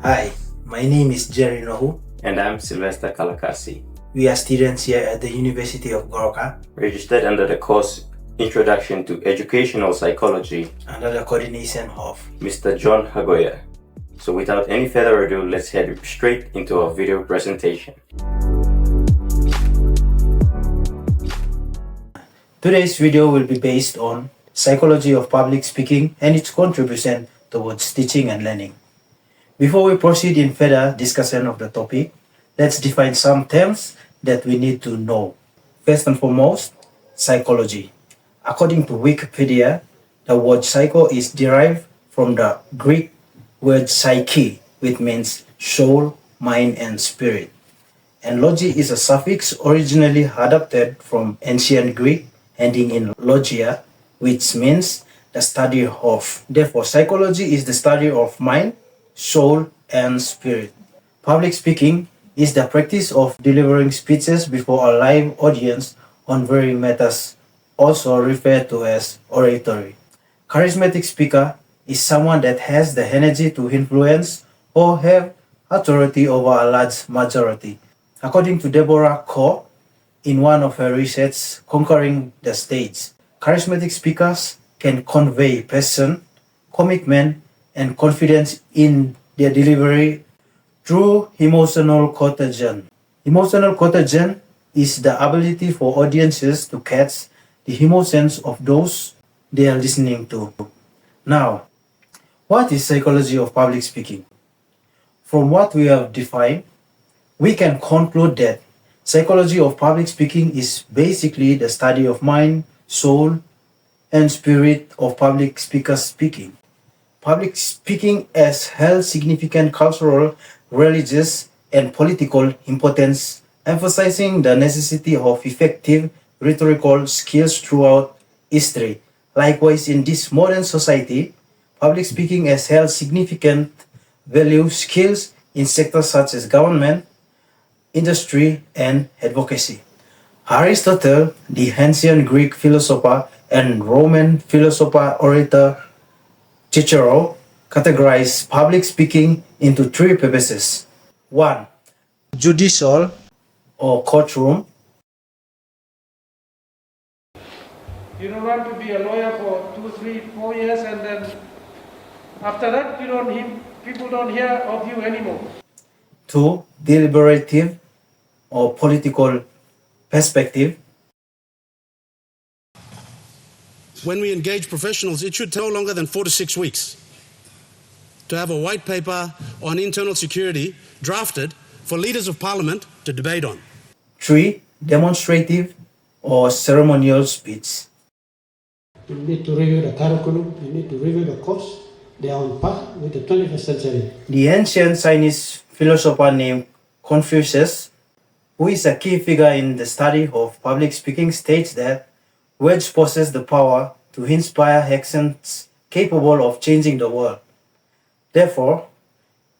Hi, my name is NOHU. And I'm Sylvester KALAKASI. We are students here at the University of Goroka, registered under the course Introduction to Educational Psychology under the coordination of Mr. John Hagoya. So without any further ado, let's head straight into our video presentation. Today's video will be based on psychology of public speaking and its contribution towards teaching and learning. Before we proceed in further discussion of the topic, let's define some terms that we need to know. First and foremost, psychology. According to Wikipedia, the word psycho is derived from the Greek word psyche, which means soul, mind, and spirit. And logi is a suffix originally adapted from ancient Greek, ending in logia, which means the study of. Therefore, psychology is the study of mind, soul, and spirit. Public speaking is the practice of delivering speeches before a live audience on various matters, also referred to as oratory. Charismatic speaker is someone that has the energy to influence or have authority over a large majority. According to Deborah Core, in one of her research, Conquering the Stage, charismatic speakers can convey passion, commitment, and confidence in their delivery through emotional contagion. Emotional contagion is the ability for audiences to catch the emotions of those they are listening to. Now, what is psychology of public speaking? From what we have defined, we can conclude that psychology of public speaking is basically the study of mind, soul, and spirit of public speakers speaking. Public speaking has held significant cultural, religious, and political importance, emphasizing the necessity of effective rhetorical skills throughout history. Likewise, in this modern society, public speaking has held significant value skills in sectors such as government, industry, and advocacy. Aristotle, the ancient Greek philosopher and Roman philosopher orator Cicero, categorized public speaking into three purposes. 1. Judicial or courtroom. You don't want to be a lawyer for 2, 3, 4 years, and then after that people don't hear of you anymore. 2. Deliberative or political perspective. When we engage professionals, it should take no longer than 4 to 6 weeks to have a white paper on internal security drafted for leaders of parliament to debate on. 3. Demonstrative or ceremonial speech. You need to review the curriculum, you need to review the course. They are on par with the 21st century. The ancient Chinese philosopher named Confucius, who is a key figure in the study of public speaking, states that words possess the power to inspire actions capable of changing the world. Therefore,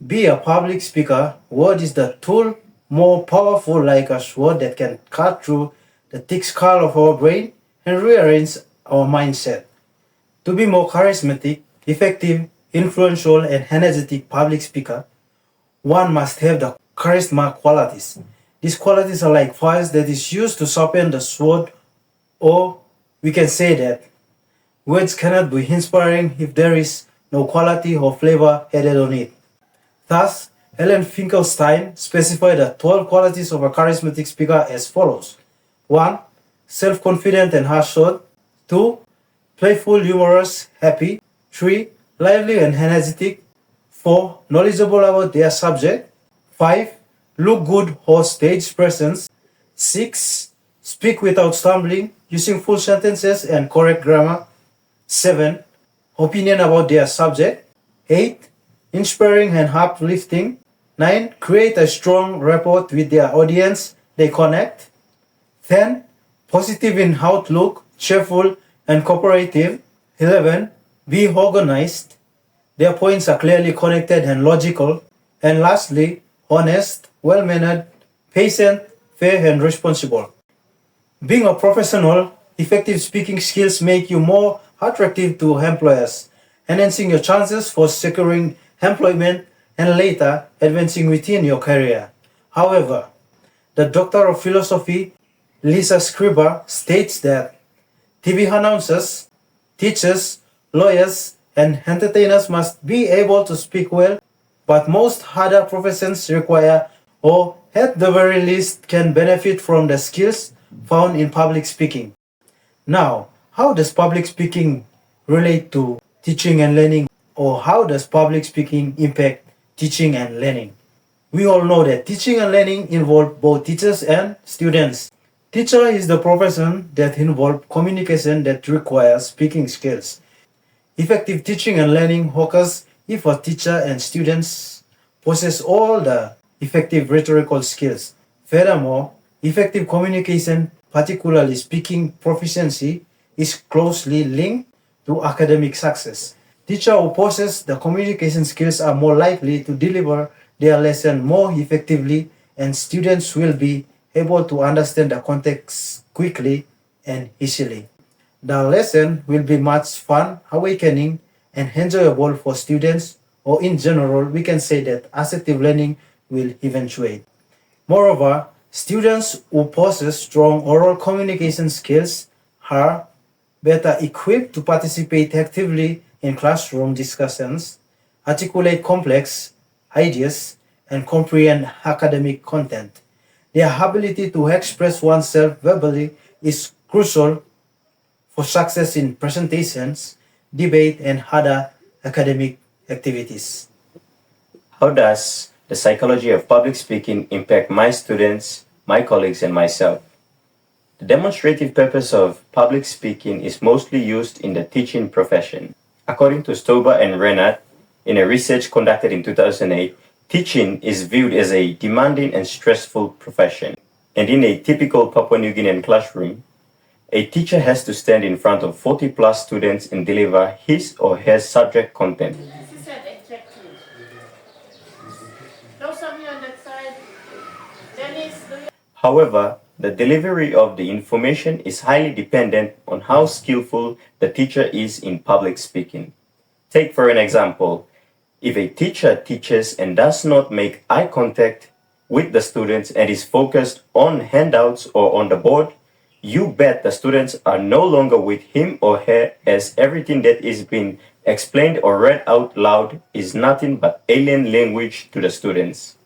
be a public speaker. Word is the tool more powerful like a sword that can cut through the thick skull of our brain and rearrange our mindset. To be more charismatic, effective, influential, and energetic public speaker, one must have the charisma qualities. These qualities are like fires that is used to sharpen the sword, or we can say that words cannot be inspiring if there is no quality or flavor added on it. Thus, Helen Finkelstein specified the 12 qualities of a charismatic speaker as follows. 1. Self-confident and assured. 2. Playful, humorous, happy. 3. Lively and energetic. 4. Knowledgeable about their subject. 5. Look good or stage presence. 6. Speak without stumbling, using full sentences and correct grammar. 7. Opinion about their subject. 8. Inspiring and uplifting. 9. Create a strong rapport with their audience they connect. 10. Positive in outlook, cheerful and cooperative. 11. Be organized. Their points are clearly connected and logical. And lastly, honest, well-mannered, patient, fair, and responsible. Being a professional, effective speaking skills make you more attractive to employers, enhancing your chances for securing employment and later advancing within your career. However, the Doctor of Philosophy, Lisa Scriber, states that TV announcers, teachers, lawyers, and entertainers must be able to speak well, but most other professions require, or at the very least can benefit from, the skills found in public speaking. Now, how does public speaking relate to teaching and learning, or how does public speaking impact teaching and learning? We all know that teaching and learning involve both teachers and students. Teacher is the profession that involves communication that requires speaking skills. Effective teaching and learning occurs if a teacher and students possess all the effective rhetorical skills. Furthermore, effective communication, particularly speaking proficiency, is closely linked to academic success. Teachers who possess the communication skills are more likely to deliver their lesson more effectively, and students will be able to understand the context quickly and easily. The lesson will be much fun, awakening, and enjoyable for students, or in general, we can say that assertive learning will eventuate. Moreover, students who possess strong oral communication skills are better equipped to participate actively in classroom discussions, articulate complex ideas, and comprehend academic content. Their ability to express oneself verbally is crucial for success in presentations, debate, and other academic activities. How does the psychology of public speaking impact my students, my colleagues, and myself? The demonstrative purpose of public speaking is mostly used in the teaching profession. According to Stober and Renat, in a research conducted in 2008, teaching is viewed as a demanding and stressful profession. And in a typical Papua New Guinean classroom, a teacher has to stand in front of 40 plus students and deliver his or her subject content. However, the delivery of the information is highly dependent on how skillful the teacher is in public speaking. Take for an example, if a teacher teaches and does not make eye contact with the students and is focused on handouts or on the board, you bet the students are no longer with him or her, as everything that is being explained or read out loud is nothing but alien language to the students.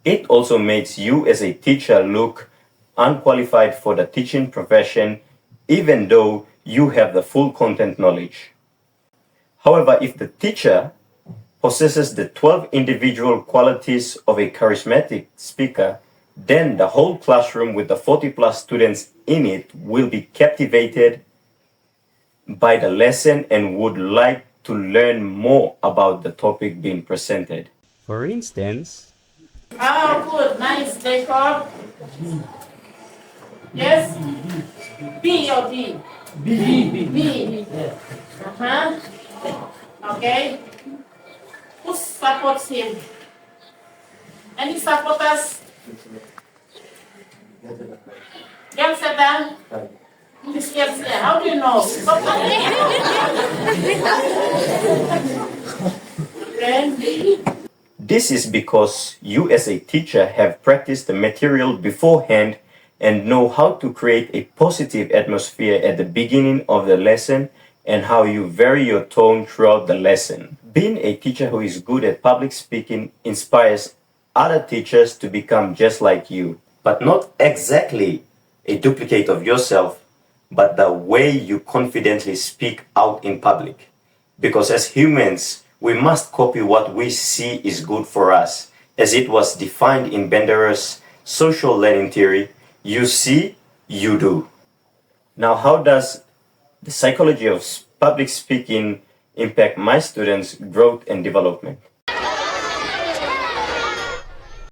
It also makes you as a teacher look unqualified for the teaching profession, even though you have the full content knowledge. However, if the teacher possesses the 12 individual qualities of a charismatic speaker, then the whole classroom with the 40 plus students in it will be captivated by the lesson and would like to learn more about the topic being presented. For instance, oh, good, nice, Jacob. Yes? B or D? B. B. Uh-huh. Okay. Who supports him? Any supporters? Yes, sit down. Yes, yeah. How do you know? this is because you as a teacher have practiced the material beforehand and know how to create a positive atmosphere at the beginning of the lesson and how you vary your tone throughout the lesson. Being a teacher who is good at public speaking inspires other teachers to become just like you, but not exactly a duplicate of yourself, but the way you confidently speak out in public. Because as humans, we must copy what we see is good for us, as it was defined in Benderer's social learning theory: you see, you do. Now, how does the psychology of public speaking impact my students' growth and development?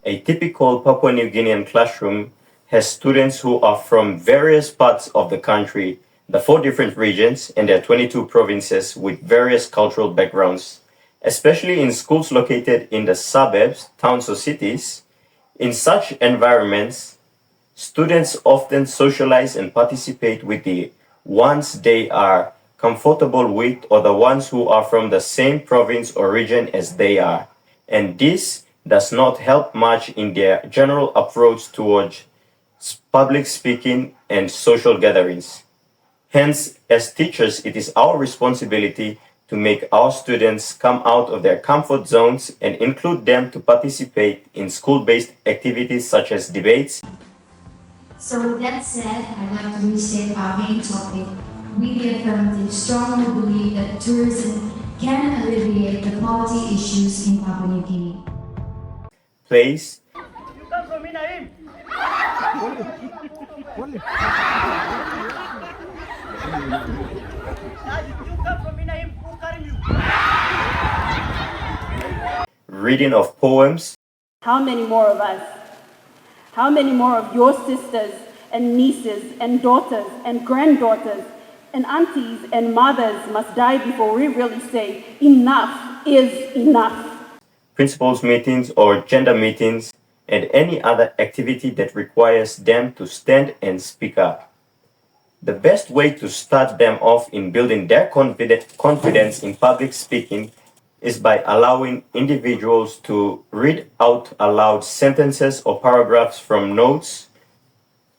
A typical Papua New Guinean classroom has students who are from various parts of the country, the 4 different regions and their 22 provinces with various cultural backgrounds, especially in schools located in the suburbs, towns or cities. In such environments, students often socialize and participate with the ones they are comfortable with or the ones who are from the same province or region as they are. and this does not help much in their general approach towards public speaking and social gatherings. Hence, as teachers, it is our responsibility to make our students come out of their comfort zones and include them to participate in school-based activities such as debates. So with that said, I'd like to restate our main topic. We, the affirmative, strongly believe that tourism can alleviate the poverty issues in Papua New Guinea. Place. You come from Inaim. Reading of poems. How many more of us? How many more of your sisters and nieces and daughters and granddaughters and aunties and mothers must die before we really say enough is enough? Principals meetings or gender meetings, and any other activity that requires them to stand and speak up. The best way to start them off in building their confidence in public speaking is by allowing individuals to read out aloud sentences or paragraphs from notes,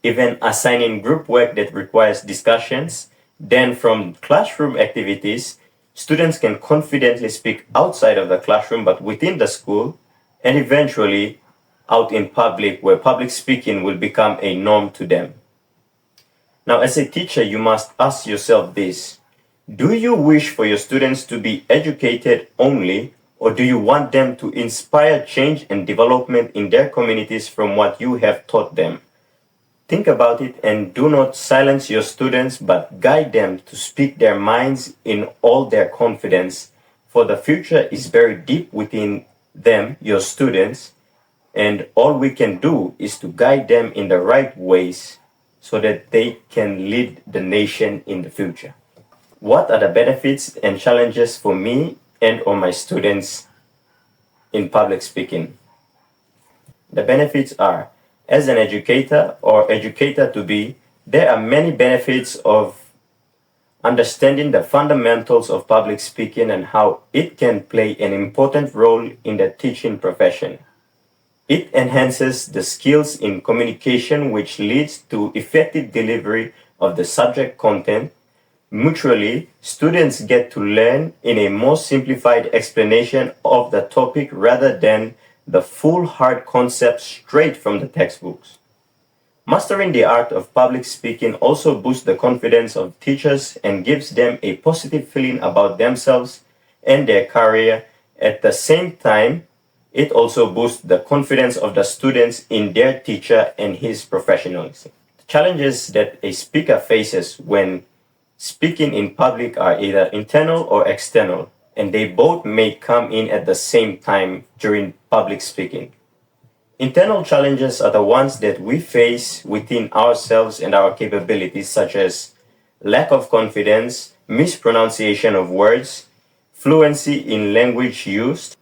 even assigning group work that requires discussions. Then from classroom activities, students can confidently speak outside of the classroom but within the school, and eventually out in public where public speaking will become a norm to them. Now, as a teacher, you must ask yourself this: do you wish for your students to be educated only, or do you want them to inspire change and development in their communities from what you have taught them? Think about it and do not silence your students, but guide them to speak their minds in all their confidence, for the future is very deep within them, your students, and all we can do is to guide them in the right ways so that they can lead the nation in the future. What are the benefits and challenges for me and or my students in public speaking? The benefits are, as an educator or educator-to-be, there are many benefits of understanding the fundamentals of public speaking and how it can play an important role in the teaching profession. It enhances the skills in communication, which leads to effective delivery of the subject content. Mutually, students get to learn in a more simplified explanation of the topic rather than the full hard concepts straight from the textbooks. Mastering the art of public speaking also boosts the confidence of teachers and gives them a positive feeling about themselves and their career. At the same time, it also boosts the confidence of the students in their teacher and his professionalism. The challenges that a speaker faces when speaking in public are either internal or external, and they both may come in at the same time during public speaking. Internal challenges are the ones that we face within ourselves and our capabilities, such as lack of confidence, mispronunciation of words, fluency in language used,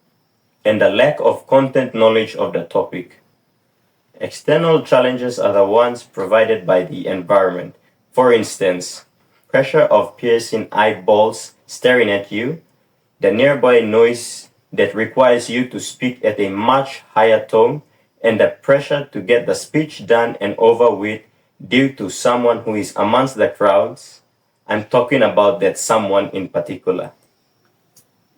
and the lack of content knowledge of the topic. External challenges are the ones provided by the environment. For instance, pressure of piercing eyeballs staring at you, the nearby noise that requires you to speak at a much higher tone, and the pressure to get the speech done and over with due to someone who is amongst the crowds. I'm talking about that someone in particular.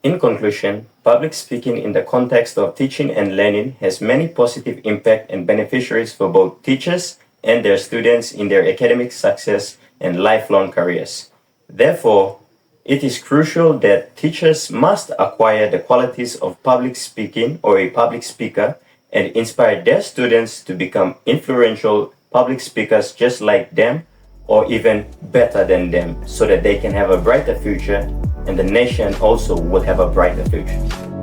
In conclusion, public speaking in the context of teaching and learning has many positive impact and beneficiaries for both teachers and their students in their academic success and lifelong careers. Therefore, it is crucial that teachers must acquire the qualities of public speaking or a public speaker and inspire their students to become influential public speakers just like them or even better than them, so that they can have a brighter future and the nation also will have a brighter future.